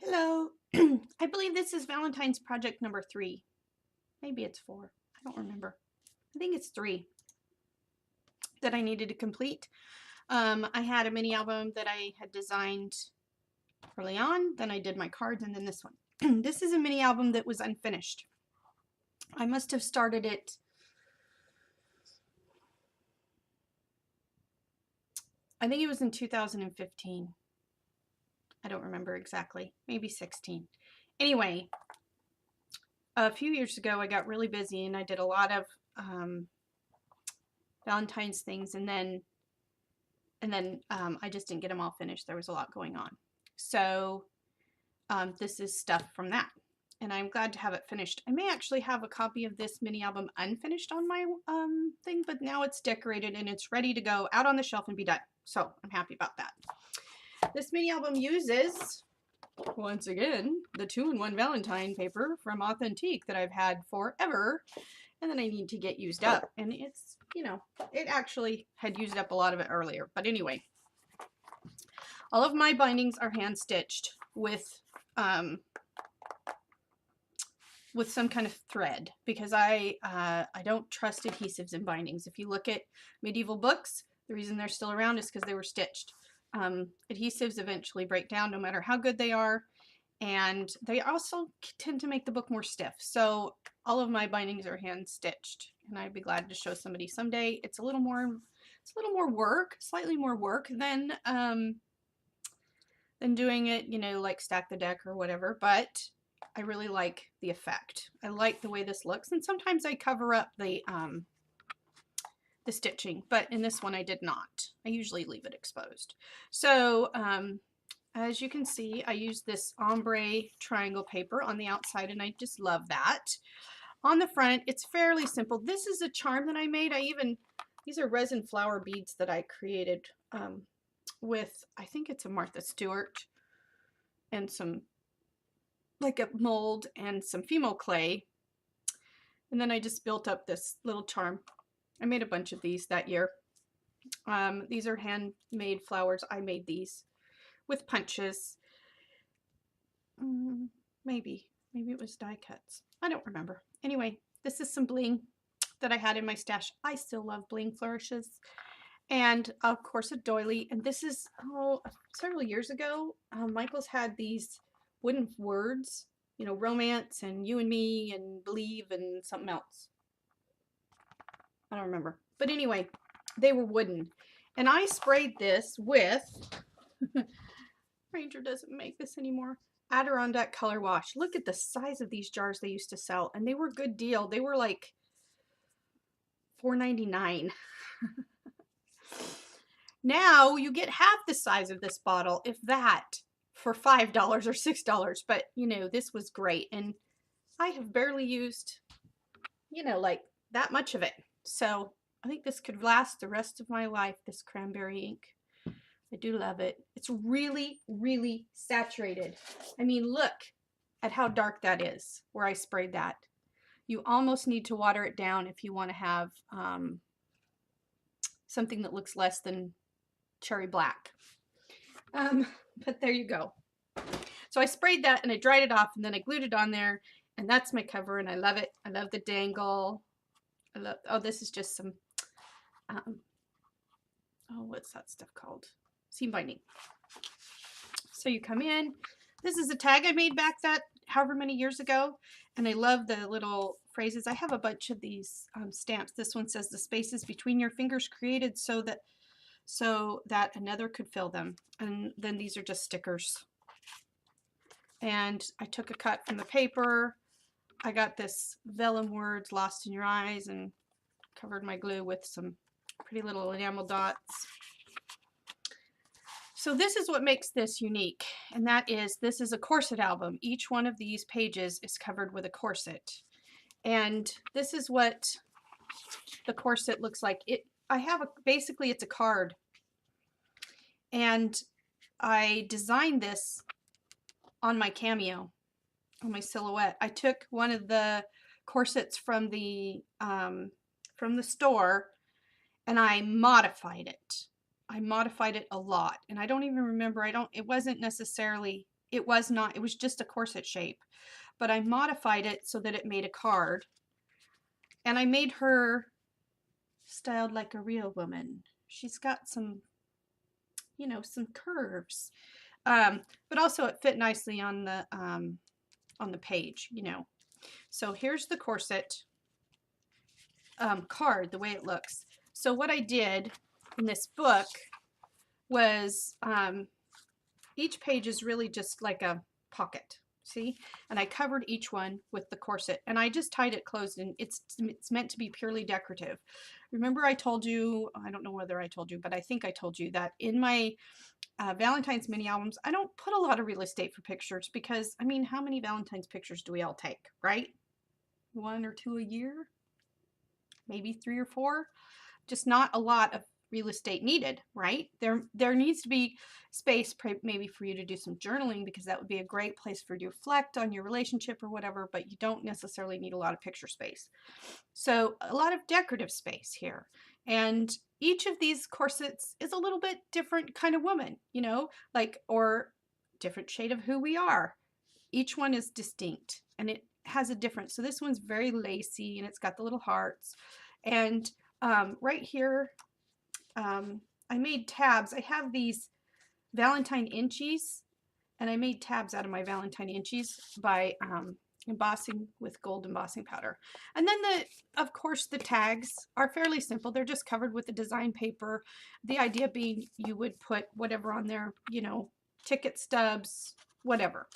Hello. I believe this is Valentine's project number 3. Maybe it's 4. I don't remember. I think it's 3 that I needed to complete. I had a mini album that I had designed early on. Then I did my cards and then this one. This is a mini album that was unfinished. I must have started it I think it was in 2015. I don't remember exactly. Maybe 16. Anyway, a few years ago I got really busy and I did a lot of Valentine's things and then I just didn't get them all finished. There was a lot going on. So this is stuff from that. And I'm glad to have it finished. I may actually have a copy of this mini album unfinished on my thing, but now it's decorated and it's ready to go out on the shelf and be done. So I'm happy about that. This mini album uses, once again, the 2-in-1 Valentine paper from Authentique that I've had forever. And then I need to get used up. And it's, it actually had used up a lot of it earlier. But anyway, all of my bindings are hand stitched with some kind of thread because I don't trust adhesives in bindings. If you look at medieval books, the reason they're still around is because they were stitched. Adhesives eventually break down no matter how good they are, and they also tend to make the book more stiff. So all of my bindings are hand stitched, and I'd be glad to show somebody someday. It's a little more work, slightly more work than doing it, like stack the deck or whatever, but I really like the effect. I like the way this looks, and sometimes I cover up the stitching, but in this one I did not. I usually leave it exposed. So as you can see, I used this ombre triangle paper on the outside, and I just love that. On the front, it's fairly simple. This is a charm that I made. These are resin flower beads that I created with, I think it's a Martha Stewart, and some, like a mold and some Fimo clay. And then I just built up this little charm. I made a bunch of these that year. These are handmade flowers. I made these with punches. Maybe it was die cuts. I don't remember. Anyway, this is some bling that I had in my stash. I still love bling flourishes. And of course a doily. And this is, several years ago, Michael's had these wooden words, romance and you and me and believe and something else. I don't remember. But anyway, they were wooden. And I sprayed this with, Ranger doesn't make this anymore, Adirondack color wash. Look at the size of these jars they used to sell. And they were a good deal. They were like $4.99. Now you get half the size of this bottle, if that, for $5 or $6. But, this was great. And I have barely used, like that much of it. So I think this could last the rest of my life, this cranberry ink. I do love it. It's really, really saturated. I mean, look at how dark that is where I sprayed that. You almost need to water it down if you want to have something that looks less than cherry black. But there you go. So I sprayed that and I dried it off and then I glued it on there, and that's my cover and I love it. I love the dangle. This is just some, what's that stuff called? Seam binding. So you come in. This is a tag I made back however many years ago, and I love the little phrases. I have a bunch of these stamps. This one says the spaces between your fingers created so that another could fill them. And then these are just stickers. And I took a cut from the paper. I got this vellum words, lost in your eyes, and covered my glue with some pretty little enamel dots. So this is what makes this unique, and that is, this is a corset album. Each one of these pages is covered with a corset. And this is what the corset looks like. Basically it's a card. And I designed this on my cameo, on my silhouette. I took one of the corsets from the store and I modified it. I modified it a lot, and I don't even remember. It wasn't necessarily it was not, it was just a corset shape, but I modified it so that it made a card, and I made her styled like a real woman. She's got some, you know, some curves, but also it fit nicely on the page, you know. So here's the corset card, the way it looks. So what I did in this book was each page is really just like a pocket, see? And I covered each one with the corset, and I just tied it closed, and it's meant to be purely decorative. Remember I told you, I don't know whether I told you, but I think I told you that in my Valentine's mini albums, I don't put a lot of real estate for pictures because, I mean, how many Valentine's pictures do we all take, right? 1 or 2 a year, maybe 3 or 4. Just not a lot of real estate needed, right? There needs to be space maybe for you to do some journaling, because that would be a great place for you to reflect on your relationship or whatever, but you don't necessarily need a lot of picture space. So a lot of decorative space here. And each of these corsets is a little bit different kind of woman, you know, like, or different shade of who we are. Each one is distinct and it has a difference. So this one's very lacy and it's got the little hearts. And right here, I made tabs. I have these Valentine inchies, and I made tabs out of my Valentine inchies by embossing with gold embossing powder. And then of course the tags are fairly simple. They're just covered with the design paper. The idea being you would put whatever on there, you know, ticket stubs, whatever.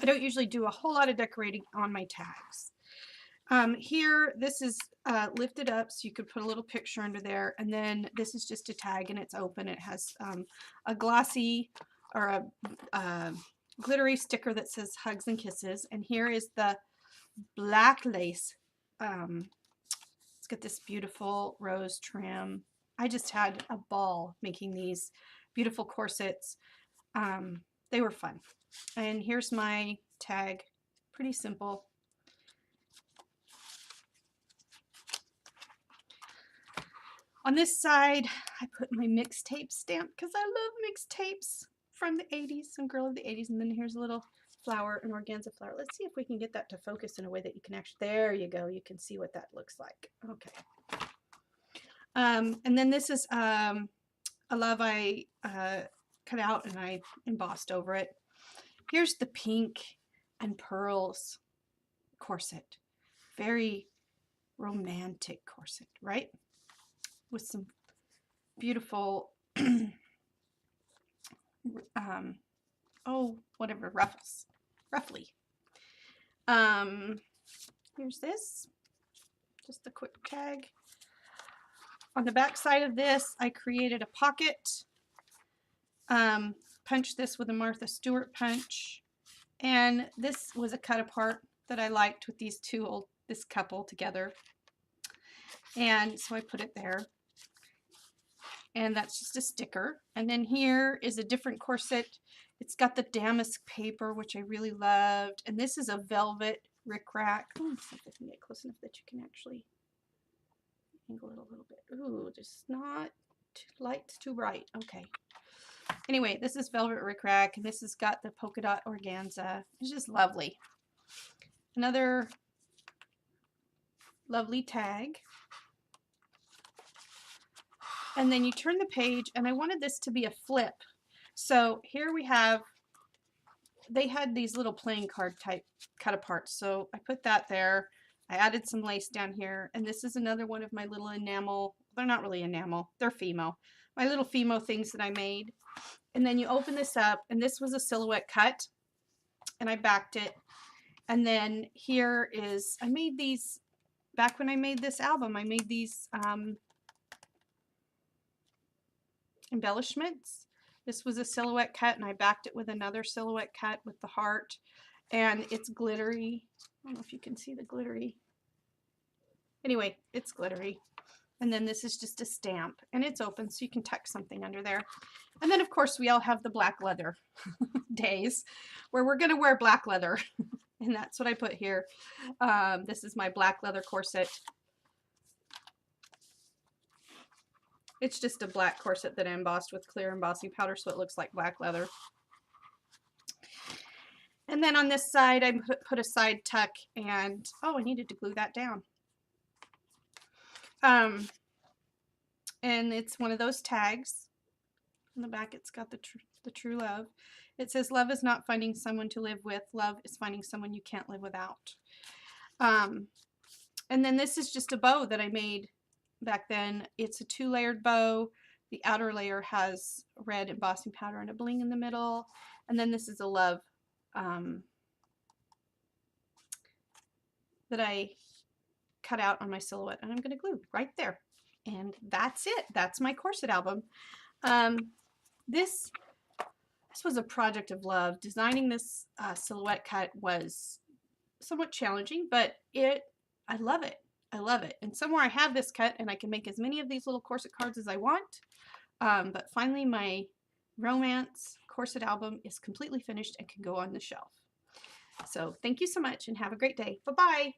I don't usually do a whole lot of decorating on my tags. Here, this is lifted up, so you could put a little picture under there, and then this is just a tag, and it's open. It has a glossy or a glittery sticker that says hugs and kisses, and here is the black lace. It's got this beautiful rose trim. I just had a ball making these beautiful corsets. They were fun. And here's my tag, pretty simple. On this side, I put my mixtape stamp because I love mixtapes from the 80s, some girl of the 80s. And then here's a little flower, an organza flower. Let's see if we can get that to focus in a way that you can actually, there you go. You can see what that looks like. Okay. And then this is a love I cut out and I embossed over it. Here's the pink and pearls corset. Very romantic corset, right? With some beautiful, oh, whatever, ruffles, roughly. Here's this, just a quick tag. On the back side of this, I created a pocket, punched this with a Martha Stewart punch, and this was a cut apart that I liked with these this couple together, and so I put it there. And that's just a sticker. And then here is a different corset. It's got the damask paper, which I really loved. And this is a velvet rickrack. Let's see if I can get close enough that you can actually angle it a little bit. Ooh, just not too light, too bright. Okay. Anyway, this is velvet rickrack, and this has got the polka dot organza. It's just lovely. Another lovely tag. And then you turn the page, and I wanted this to be a flip. So here we have, they had these little playing card type cut apart. So I put that there. I added some lace down here. And this is another one of my little enamel. They're not really enamel. They're Fimo. My little Fimo things that I made. And then you open this up, and this was a silhouette cut. And I backed it. And then here is, I made these, back when I made this album, I made these embellishments. This was a silhouette cut, and I backed it with another silhouette cut with the heart, and it's glittery. I don't know if you can see the glittery. Anyway, it's glittery. And then this is just a stamp, and it's open, so you can tuck something under there. And then, of course, we all have the black leather days where we're going to wear black leather, and that's what I put here. This is my black leather corset. It's just a black corset that I embossed with clear embossing powder, so it looks like black leather. And then on this side, I put a side tuck, and oh, I needed to glue that down. And it's one of those tags. On the back, it's got the true love. It says, "Love is not finding someone to live with. Love is finding someone you can't live without." And then this is just a bow that I made back then. It's a 2-layered bow. The outer layer has red embossing powder and a bling in the middle. And then this is a love that I cut out on my silhouette, and I'm going to glue right there. And that's it. That's my corset album. This was a project of love. Designing this silhouette cut was somewhat challenging, but I love it. I love it. And somewhere I have this cut, and I can make as many of these little corset cards as I want. But finally, my romance corset album is completely finished and can go on the shelf. So thank you so much, and have a great day. Bye-bye.